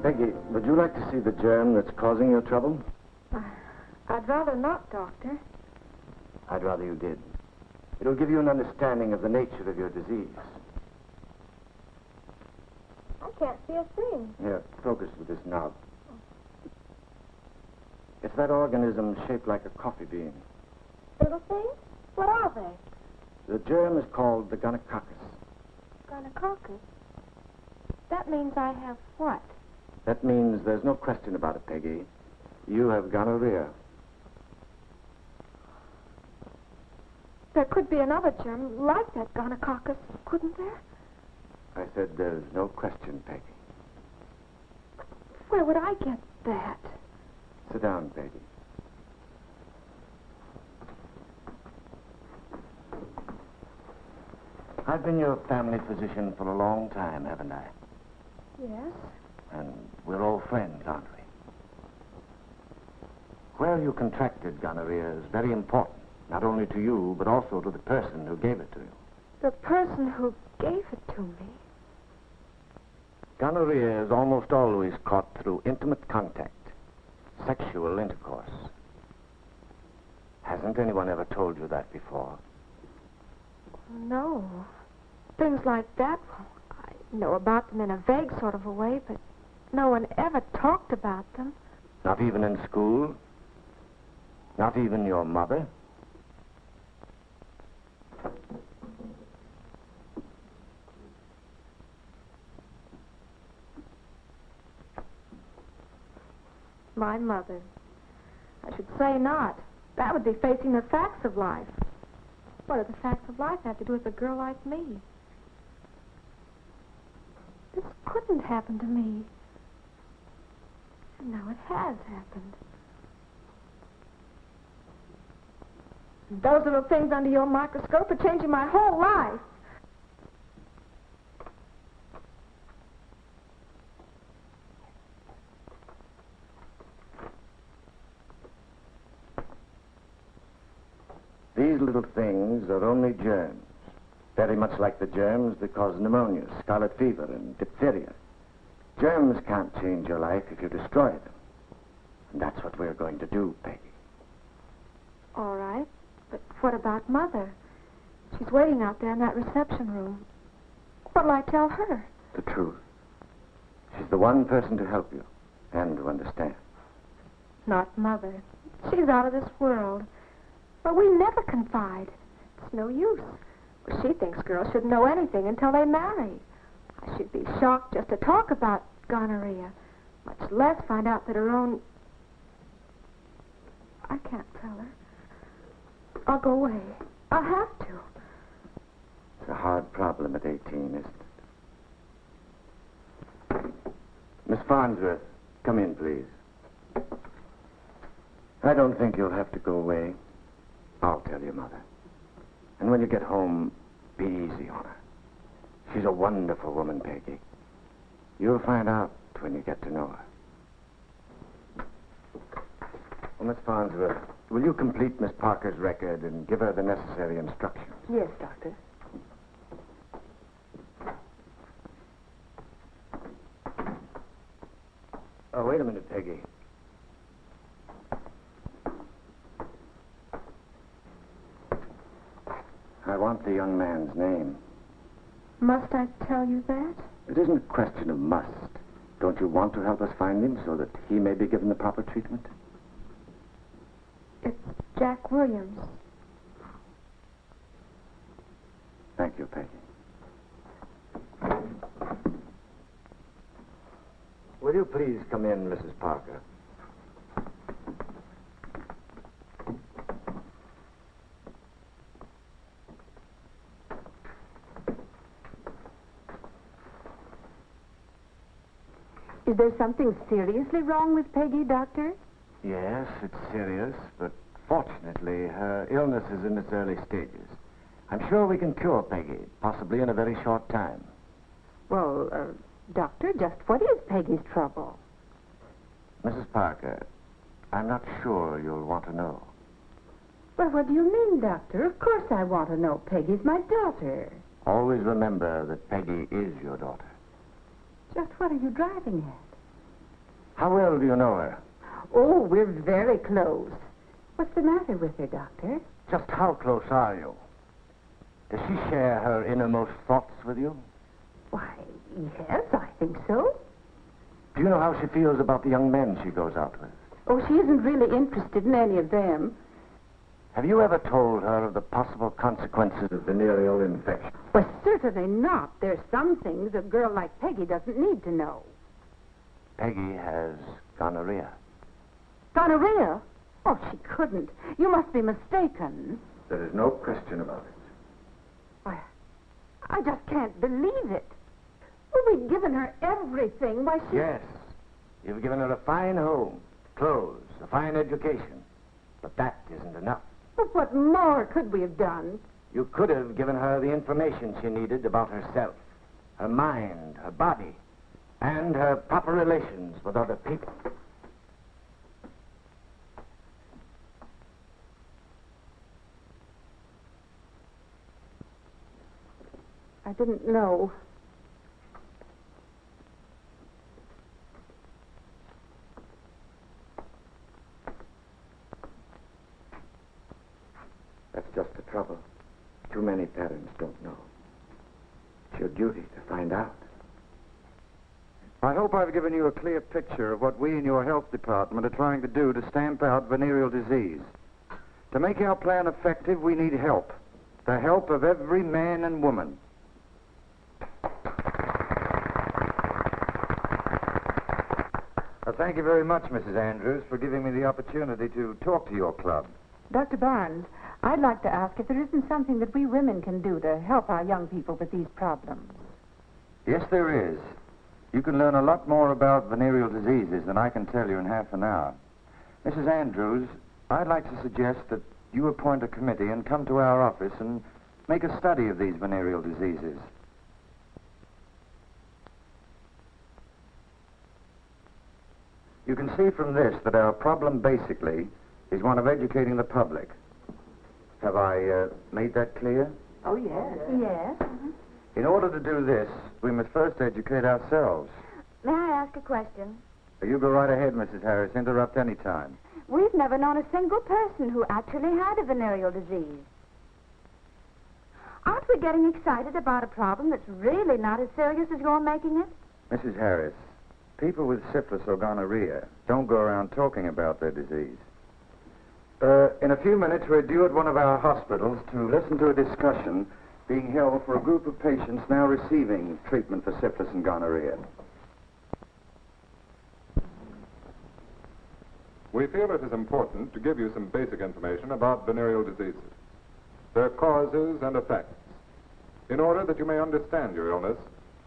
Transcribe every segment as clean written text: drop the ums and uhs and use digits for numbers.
Peggy, would you like to see the germ that's causing your trouble? I'd rather not, Doctor. I'd rather you did. It'll give you an understanding of the nature of your disease. I can't see a thing. Here, focus with this knob. It's that organism shaped like a coffee bean. Little things? What are they? The germ is called the gonococcus. Gonococcus? That means I have what? That means there's no question about it, Peggy. You have gonorrhea. There could be another germ like that gonococcus, couldn't there? I said there's no question, Peggy. Where would I get that? Sit down, Peggy. I've been your family physician for a long time, haven't I? Yes. And we're all friends, aren't we? Where you contracted gonorrhea is very important, not only to you, but also to the person who gave it to you. The person who gave it to me? Gonorrhea is almost always caught through intimate contact, sexual intercourse. Hasn't anyone ever told you that before? No. Things like that, well, I know about them in a vague sort of a way, but no one ever talked about them. Not even in school? Not even your mother? My mother. I should say not. That would be facing the facts of life. What do the facts of life have to do with a girl like me? This couldn't happen to me. And now it has happened. Those little things under your microscope are changing my whole life. These little things are only germs, very much like the germs that cause pneumonia, scarlet fever, and diphtheria. Germs can't change your life if you destroy them. And that's what we're going to do, Peggy. All right, but what about Mother? She's waiting out there in that reception room. What'll I tell her? The truth. She's the one person to help you and to understand. Not Mother. She's out of this world. But we never confide. It's no use. She thinks girls shouldn't know anything until they marry. I should be shocked just to talk about gonorrhea, much less find out that her own... I can't tell her. I'll go away. I'll have to. It's a hard problem at 18, isn't it? Miss Farnsworth, come in, please. I don't think you'll have to go away. I'll tell your mother. And when you get home, be easy on her. She's a wonderful woman, Peggy. You'll find out when you get to know her. Well, Miss Farnsworth, will you complete Miss Parker's record and give her the necessary instructions? Yes, Doctor. Oh, wait a minute, Peggy. I want the young man's name. Must I tell you that? It isn't a question of must. Don't you want to help us find him so that he may be given the proper treatment? It's Jack Williams. Thank you, Peggy. Will you please come in, Mrs. Parker? Is there something seriously wrong with Peggy, Doctor? Yes, it's serious, but fortunately, her illness is in its early stages. I'm sure we can cure Peggy, possibly in a very short time. Well, Doctor, just what is Peggy's trouble? Mrs. Parker, I'm not sure you'll want to know. Well, what do you mean, Doctor? Of course I want to know. Peggy's my daughter. Always remember that Peggy is your daughter. Just what are you driving at? How well do you know her? Oh, we're very close. What's the matter with her, Doctor? Just how close are you? Does she share her innermost thoughts with you? Why, yes, I think so. Do you know how she feels about the young men she goes out with? Oh, she isn't really interested in any of them. Have you ever told her of the possible consequences of venereal infection? Well, certainly not. There's some things a girl like Peggy doesn't need to know. Peggy has gonorrhea. Gonorrhea? Oh, she couldn't. You must be mistaken. There is no question about it. I just can't believe it. Well, we've given her everything. Why, she... Yes. You've given her a fine home, clothes, a fine education. But that isn't enough. But what more could we have done? You could have given her the information she needed about herself, her mind, her body, and her proper relations with other people. I didn't know. That's just the trouble. Too many parents don't know. It's your duty to find out. I hope I've given you a clear picture of what we in your health department are trying to do to stamp out venereal disease. To make our plan effective, we need help. The help of every man and woman. Thank you very much, Mrs. Andrews, for giving me the opportunity to talk to your club. Dr. Barnes, I'd like to ask if there isn't something that we women can do to help our young people with these problems. Yes, there is. You can learn a lot more about venereal diseases than I can tell you in half an hour. Mrs. Andrews, I'd like to suggest that you appoint a committee and come to our office and make a study of these venereal diseases. You can see from this that our problem basically is one of educating the public. Have I made that clear? Oh, yes. Yes. In order to do this, we must first educate ourselves. May I ask a question? You go right ahead, Mrs. Harris. Interrupt any time. We've never known a single person who actually had a venereal disease. Aren't we getting excited about a problem that's really not as serious as you're making it? Mrs. Harris, people with syphilis or gonorrhea don't go around talking about their disease. In a few minutes, we're due at one of our hospitals to listen to a discussion being held for a group of patients now receiving treatment for syphilis and gonorrhea. We feel it is important to give you some basic information about venereal diseases, their causes and effects, in order that you may understand your illness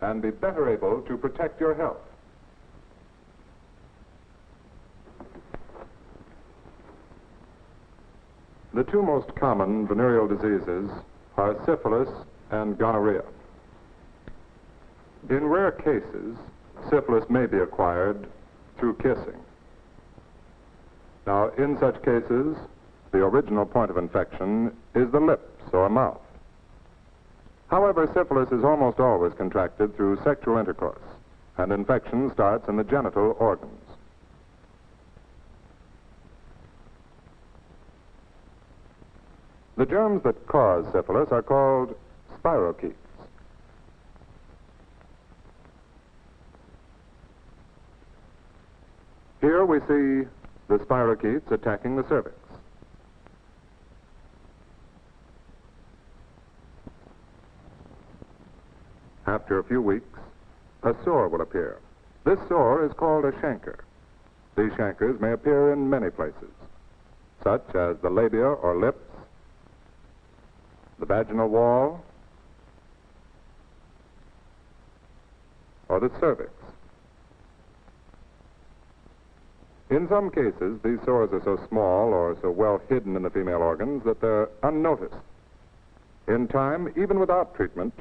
and be better able to protect your health. The two most common venereal diseases are syphilis and gonorrhea. In rare cases, syphilis may be acquired through kissing. Now, in such cases, the original point of infection is the lips or mouth. However, syphilis is almost always contracted through sexual intercourse, and infection starts in the genital organs. The germs that cause syphilis are called spirochetes. Here we see the spirochetes attacking the cervix. After a few weeks, a sore will appear. This sore is called a chancre. These chancres may appear in many places, such as the labia or lips, the vaginal wall, or the cervix. In some cases, these sores are so small or so well hidden in the female organs that they're unnoticed. In time, even without treatment,